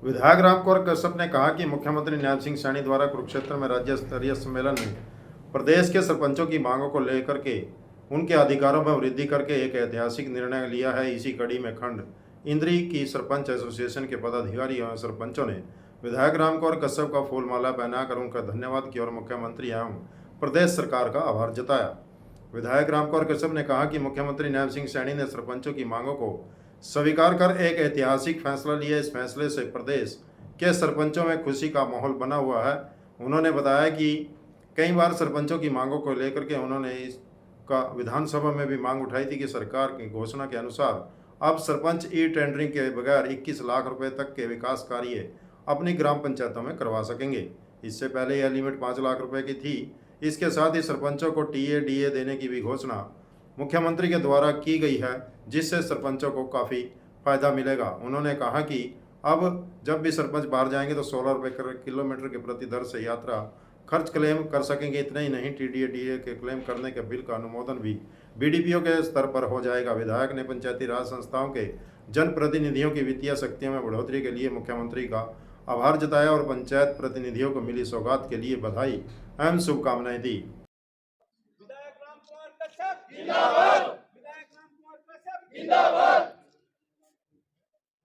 विधायक रामकुमार कश्यप ने कहा कि मुख्यमंत्री नायब सिंह सैनी द्वारा कुरुक्षेत्र में राज्य स्तरीय सम्मेलन में प्रदेश के सरपंचों की मांगों को लेकर के उनके अधिकारों में वृद्धि करके एक ऐतिहासिक निर्णय लिया है। इसी कड़ी में खंड इंद्री की सरपंच एसोसिएशन के पदाधिकारी एवं सरपंचों ने विधायक रामकुमार कश्यप का फूलमाला पहनाकर उनका धन्यवाद किया और मुख्यमंत्री एवं प्रदेश सरकार का आभार जताया। विधायक रामकुमार कश्यप ने कहा कि मुख्यमंत्री नायब सिंह सैनी ने सरपंचों की मांगों को स्वीकार कर एक ऐतिहासिक फैसला लिया। इस फैसले से प्रदेश के सरपंचों में खुशी का माहौल बना हुआ है। उन्होंने बताया कि कई बार सरपंचों की मांगों को लेकर के उन्होंने इसका विधानसभा में भी मांग उठाई थी कि सरकार की घोषणा के अनुसार अब सरपंच ई टेंडरिंग के बगैर 21 लाख रुपए तक के विकास कार्य अपनी ग्राम पंचायतों में करवा सकेंगे। इससे पहले यह लिमिट 5 लाख रुपए की थी। इसके साथ ही सरपंचों को टीए डीए देने की भी घोषणा मुख्यमंत्री के द्वारा की गई है, जिससे सरपंचों को काफ़ी फायदा मिलेगा। उन्होंने कहा कि अब जब भी सरपंच बाहर जाएंगे तो 16 रुपये किलोमीटर के प्रति दर से यात्रा खर्च क्लेम कर सकेंगे। इतना ही नहीं, टीडीए डीए के क्लेम करने के बिल का अनुमोदन भी बीडीपीओ के स्तर पर हो जाएगा। विधायक ने पंचायती राज संस्थाओं के जनप्रतिनिधियों की वित्तीय शक्तियों में बढ़ोतरी के लिए मुख्यमंत्री का आभार जताया और पंचायत प्रतिनिधियों को मिली सौगात के लिए बधाई एवं शुभकामनाएं दी। विधायक रामकुमार कश्यप जिंदाबाद। विधायक रामकुमार कश्यप जिंदाबाद।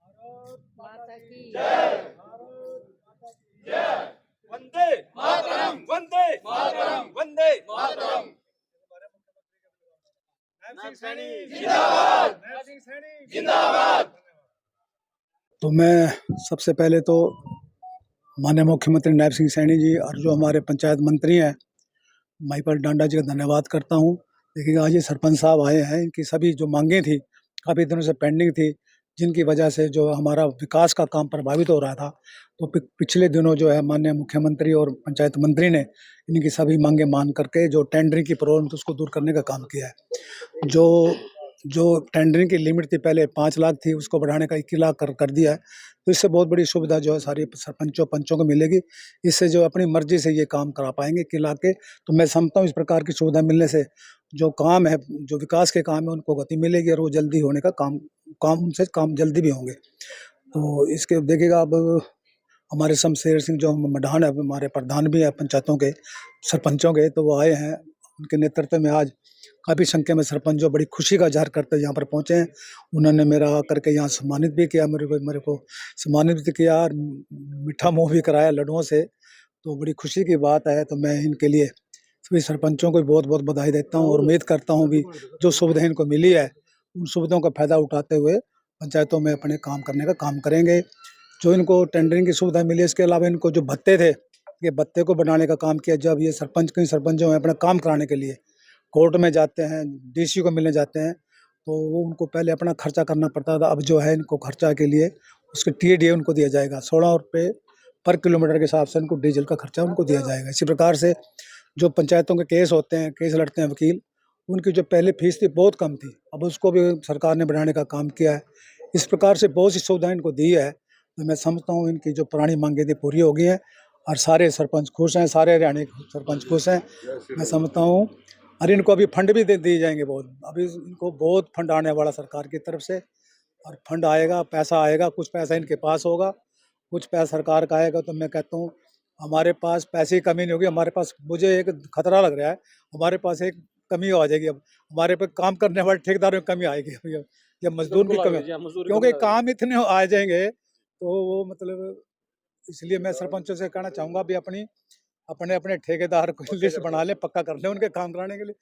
भारत माता की जय। भारत माता की जय। वंदे मातरम। वंदे मातरम। वंदे मातरम। नायब सिंह सैनी जिंदाबाद। नायब सिंह सैनी जिंदाबाद। तो मैं सबसे पहले तो माननीय मुख्यमंत्री नायब सिंह सैनी जी और जो हमारे पंचायत मंत्री हैं महिपाल डांडा जी का धन्यवाद करता हूँ। देखिए, आज ये सरपंच साहब आए हैं, इनकी सभी जो मांगें थी काफ़ी दिनों से पेंडिंग थी, जिनकी वजह से जो हमारा विकास का काम प्रभावित हो रहा था। तो पिछले दिनों जो है माननीय मुख्यमंत्री और पंचायत मंत्री ने इनकी सभी मांगें मान करके जो टेंडरिंग की प्रॉब्लम थी उसको दूर करने का काम किया है। जो टेंडरिंग की लिमिट थी पहले 5 लाख थी, उसको बढ़ाने का 21 लाख कर दिया है। तो इससे बहुत बड़ी सुविधा जो है सारी सरपंचों पंचों को मिलेगी। इससे जो अपनी मर्जी से ये काम करा पाएंगे 21 लाख के। तो मैं समझता हूँ इस प्रकार की सुविधा मिलने से जो काम है, जो विकास के काम है, उनको गति मिलेगी और वो जल्दी होने का काम जल्दी भी होंगे। तो इसके देखिएगा, अब हमारे शमशेर सिंह जो मडान है, हमारे प्रधान भी हैं पंचायतों के सरपंचों के, तो वो आए हैं। उनके नेतृत्व में आज काफ़ी संख्या में सरपंच जो बड़ी खुशी का इज़हार करते यहाँ पर पहुँचे हैं। उन्होंने मेरा आकर के यहाँ सम्मानित भी किया, मेरे को सम्मानित भी किया और मीठा मुँह भी कराया लड्डुओं से। तो बड़ी खुशी की बात है। तो मैं इनके लिए सभी सरपंचों को बहुत-बहुत बधाई देता हूँ और उम्मीद करता हूँ भी जो सुविधा इनको मिली है, उन सुविधाओं का फ़ायदा उठाते हुए पंचायतों में अपने काम करने का काम करेंगे। जो इनको टेंडरिंग की सुविधा मिली है, इसके अलावा इनको जो भत्ते थे, ये भत्ते को बढ़ाने का काम किया। जब ये कई सरपंच जो हैं अपना काम कराने के लिए कोर्ट में जाते हैं, डीसी को मिलने जाते हैं, तो वो उनको पहले अपना खर्चा करना पड़ता था। अब जो है इनको खर्चा के लिए उसके टीए-डीए उनको दिया जाएगा। 16 रुपये पर किलोमीटर के हिसाब से उनको डीजल का खर्चा उनको दिया जाएगा। इसी प्रकार से जो पंचायतों के केस होते हैं, केस लड़ते हैं वकील, उनकी जो पहले फीस थी बहुत कम थी, अब उसको भी सरकार ने बढ़ाने का काम किया है। इस प्रकार से बहुत सी सुविधाएँ इनको दी है। तो मैं समझता हूँ इनकी जो पुरानी मांगें थी पूरी हो गई हैं और सारे सरपंच खुश हैं, सारे हरियाणा के सरपंच खुश हैं। मैं समझता हूँ और इनको अभी फंड भी दे दिए जाएंगे बहुत। अभी इनको बहुत फंड आने वाला सरकार की तरफ से, और फंड आएगा, पैसा आएगा, कुछ पैसा इनके पास होगा, कुछ पैसा सरकार का आएगा। तो मैं कहता हूँ हमारे पास पैसे की कमी नहीं होगी। हमारे पास, मुझे एक खतरा लग रहा है, हमारे पास एक कमी आ जाएगी। अब हमारे पे काम करने वाले ठेकेदारों में कमी आएगी अभी, अब या मजदूर की कमी, क्योंकि काम इतने आ जाएंगे। तो वो मतलब इसलिए मैं सरपंचों से कहना चाहूँगा भी अपने अपने ठेकेदार को लिस्ट बना लें, पक्का कर लें उनके काम कराने के लिए।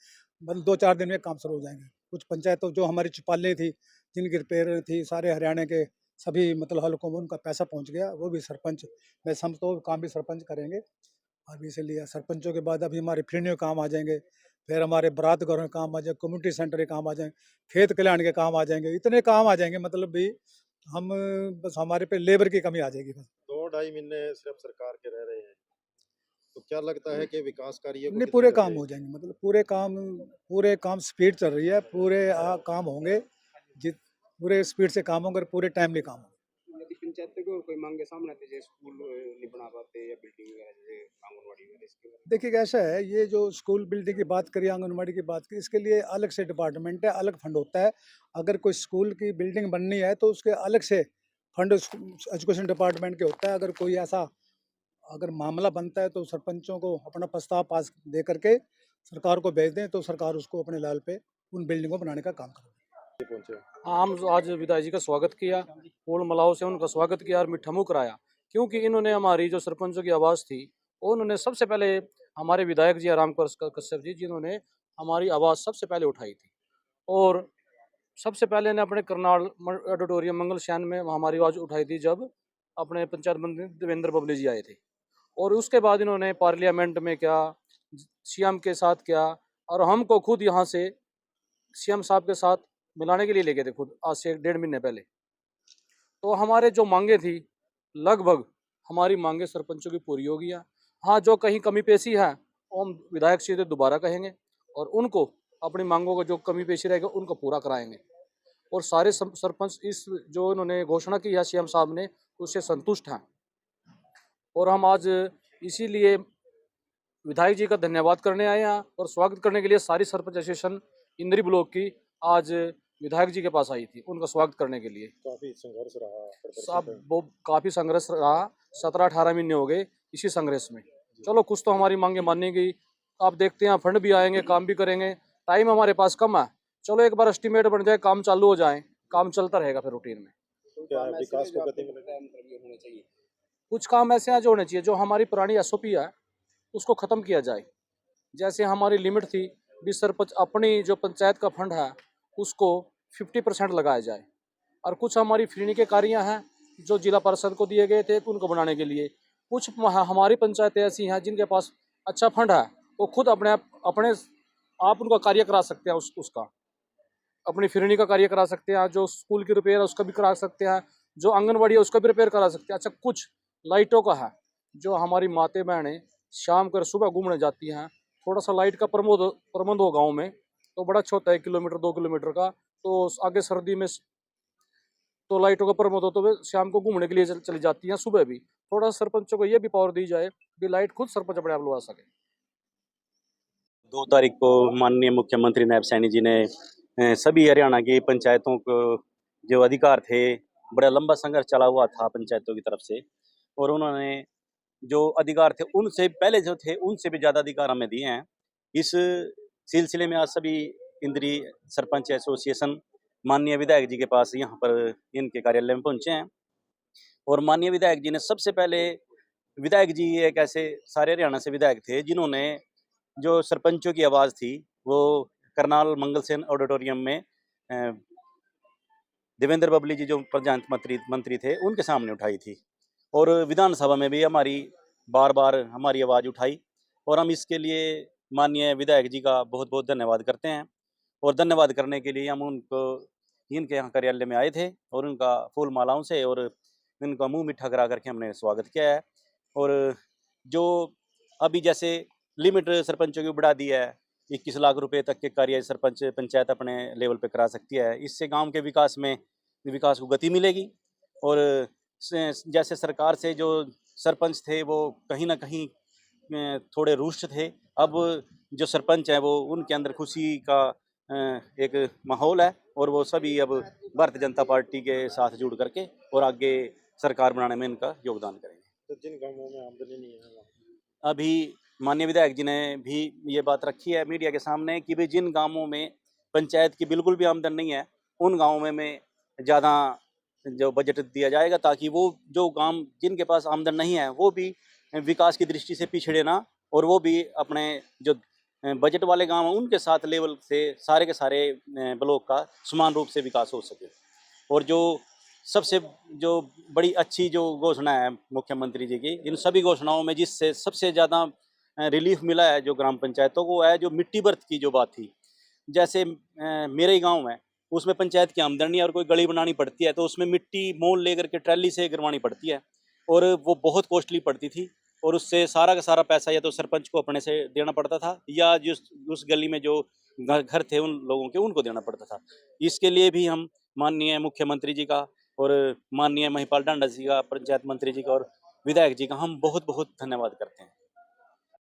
मतलब 2-4 दिन में काम शुरू हो जाएंगे। कुछ पंचायतों जो हमारी छिपाली थी, जिनकी रिपेयर थी, सारे हरियाणा के सभी मतलब हल्कों में उनका पैसा पहुंच गया। वो भी सरपंच, मैं समझता हूँ काम भी सरपंच करेंगे। अब इसलिए सरपंचों के बाद अभी हमारे फिरनी के काम आ जाएंगे, फिर हमारे बारात घरों के काम आ जाएंगे, कम्युनिटी सेंटर के काम आ जाएंगे, खेत कल्याण के काम आ जाएंगे, इतने काम आ जाएंगे। मतलब भी हम बस हमारे पे लेबर की कमी आ जाएगी बस। 2-2.5 महीने सिर्फ सरकार के रह रहे हैं, तो क्या लगता है कि विकास कार्य को नहीं, कितनी पूरे काम गति हो जाएंगे। मतलब पूरे काम स्पीड चल रही है। पूरे काम होंगे, जित पूरे स्पीड से काम होंगे और पूरे टाइमली काम होंगे। यदि पंचायत को कोई मांगे सामने आती है, जैसे स्कूल नहीं बना पाते या बिल्डिंग वगैरह, जैसे आंगनवाड़ी वगैरह, इसके बारे देखिए कैसा है, ये जो स्कूल बिल्डिंग की बात करिए, आंगनबाड़ी की बात करिए, इसके लिए अलग से डिपार्टमेंट है, अलग फंड होता है। अगर कोई स्कूल की बिल्डिंग बननी है तो उसके अलग से फंड एजुकेशन डिपार्टमेंट के होता है। अगर कोई ऐसा अगर मामला बनता है तो सरपंचों को अपना प्रस्ताव पास दे करके सरकार को भेज दें, तो सरकार उसको अपने लेवल पे उन बिल्डिंग को बनाने का काम करे। हम आज विधायक जी का स्वागत किया, फूल मालाओं से उनका स्वागत किया और मीठा मुँह कराया, क्योंकि इन्होंने हमारी जो सरपंचों की आवाज़ थी उन्होंने सबसे पहले हमारे विधायक जी राम कश्यप जी जिन्होंने हमारी आवाज़ सबसे पहले उठाई थी। और सबसे पहले ने अपने करनाल ऑडिटोरियम मंगल शयन में हमारी आवाज़ उठाई थी जब अपने पंचायत मंत्री देवेंद्र बबली जी आए थे। और उसके बाद इन्होंने पार्लियामेंट में क्या, सीएम के साथ क्या, और हमको खुद यहाँ से सीएम साहब के साथ मिलाने के लिए लेके थे खुद, आज से 1.5 महीने पहले। तो हमारे जो मांगे थी लगभग हमारी मांगे सरपंचों की पूरी हो गई है। हाँ, जो कहीं कमी पेशी है वो हम विधायक सीधे दोबारा कहेंगे और उनको अपनी मांगों का जो कमी पेशी रहेगा उनको पूरा कराएंगे। और सारे सरपंच इस जो इन्होंने घोषणा की है सीएम साहब ने उससे संतुष्ट हैं। और हम आज इसीलिए विधायक जी का धन्यवाद करने आए हैं और स्वागत करने के लिए सारी सरपंच एसोसिएशन इंद्री ब्लॉक की आज विधायक जी के पास आई थी उनका स्वागत करने के लिए। काफी संघर्ष रहा, सब वो काफ़ी संघर्ष रहा, 17-18 महीने हो गए इसी संघर्ष में। चलो कुछ तो हमारी मांगे मानी गई। आप देखते हैं फंड भी आएंगे, काम भी करेंगे। टाइम हमारे पास कम है, चलो एक बार एस्टिमेट बन जाए, काम चालू हो जाए, काम चलता रहेगा फिर रूटीन में। क्या विकास को गति मिलेगी? होने चाहिए। कुछ काम ऐसे हैं जो होने चाहिए, जो हमारी पुरानी एसओपी है उसको ख़त्म किया जाए। जैसे हमारी लिमिट थी भी सरपंच अपनी जो पंचायत का फंड है उसको 50% लगाया जाए। और कुछ हमारी फ्रीनी के कार्य हैं जो जिला परिषद को दिए गए थे उनको बनाने के लिए। कुछ हमारी पंचायतें ऐसी हैं जिनके पास अच्छा फंड है, वो खुद अपने आप उनका कार्य करा सकते हैं। उसका अपनी फिरनी का कार्य करा सकते हैं, जो स्कूल की रिपेयर है उसका भी करा सकते हैं, जो आंगनबाड़ी है उसका भी रिपेयर करा सकते हैं। अच्छा, कुछ लाइटों का है जो हमारी माते बहनें शाम कर सुबह घूमने जाती हैं, थोड़ा सा लाइट का प्रबंध हो गाँव में तो बड़ा अच्छा होता है, 1 किलोमीटर 2 किलोमीटर का। तो आगे सर्दी में तो लाइटों का प्रबंध हो तो वे शाम को घूमने के लिए चली जाती हैं, सुबह भी। थोड़ा सरपंचों को ये भी पावर दी जाए कि लाइट खुद सरपंच अपने आप लगा सके। 2 तारीख को माननीय मुख्यमंत्री नायब सैनी जी ने सभी हरियाणा की पंचायतों को जो अधिकार थे, बड़ा लंबा संघर्ष चला हुआ था पंचायतों की तरफ से, और उन्होंने जो अधिकार थे उनसे पहले जो थे उनसे भी ज़्यादा अधिकार हमें दिए हैं। इस सिलसिले में आज सभी इंद्री सरपंच एसोसिएशन माननीय विधायक जी के पास यहाँ पर इनके कार्यालय में पहुँचे हैं। और माननीय विधायक जी ने सबसे पहले, विधायक जी एक ऐसे सारे हरियाणा से विधायक थे जिन्होंने जो सरपंचों की आवाज़ थी वो करनाल मंगल सेन ऑडिटोरियम में देवेंद्र बबली जी जो पंचायत मंत्री थे उनके सामने उठाई थी। और विधानसभा में भी हमारी बार बार हमारी आवाज़ उठाई, और हम इसके लिए माननीय विधायक जी का बहुत बहुत धन्यवाद करते हैं। और धन्यवाद करने के लिए हम उनको इनके यहाँ कार्यालय में आए थे और उनका फूल मालाओं से और इनका मुंह मीठा करा करके हमने स्वागत किया है। और जो अभी जैसे लिमिट सरपंचों की बढ़ा दी है, 21 लाख रुपए तक के कार्य सरपंच पंचायत अपने लेवल पे करा सकती है। इससे गांव के विकास को गति मिलेगी। और जैसे सरकार से जो सरपंच थे वो कहीं ना कहीं थोड़े रुष्ट थे, अब जो सरपंच हैं वो उनके अंदर खुशी का एक माहौल है और वो सभी अब भारतीय जनता पार्टी के साथ जुड़ करके और आगे सरकार बनाने में इनका योगदान करेंगे। तो जिन गांवों में आमदनी नहीं है अभी माननीय विधायक जी ने भी ये बात रखी है मीडिया के सामने कि भाई जिन गांवों में पंचायत की बिल्कुल भी आमदन नहीं है उन गांवों में ज़्यादा जो बजट दिया जाएगा, ताकि वो जो गांव जिनके पास आमदन नहीं है वो भी विकास की दृष्टि से पिछड़े ना, और वो भी अपने जो बजट वाले गांव हैं उनके साथ लेवल से सारे के सारे ब्लॉक का समान रूप से विकास हो सके। और जो सबसे जो बड़ी अच्छी जो घोषणा है मुख्यमंत्री जी की, इन सभी घोषणाओं में जिससे सबसे ज़्यादा रिलीफ मिला है जो ग्राम पंचायतों को है जो मिट्टी बर्थ की जो बात थी। जैसे मेरे ही गांव है उसमें पंचायत की आमदनी और कोई गली बनानी पड़ती है तो उसमें मिट्टी मोल लेकर के ट्रैली से गिरवानी पड़ती है और वो बहुत कॉस्टली पड़ती थी, और उससे सारा का सारा पैसा या तो सरपंच को अपने से देना पड़ता था या जिस उस गली में जो घर थे उन लोगों के उनको देना पड़ता था। इसके लिए भी हम माननीय मुख्यमंत्री जी का और माननीय महिपाल डांडा जी का, पंचायत मंत्री जी का और विधायक जी का हम बहुत बहुत धन्यवाद करते हैं।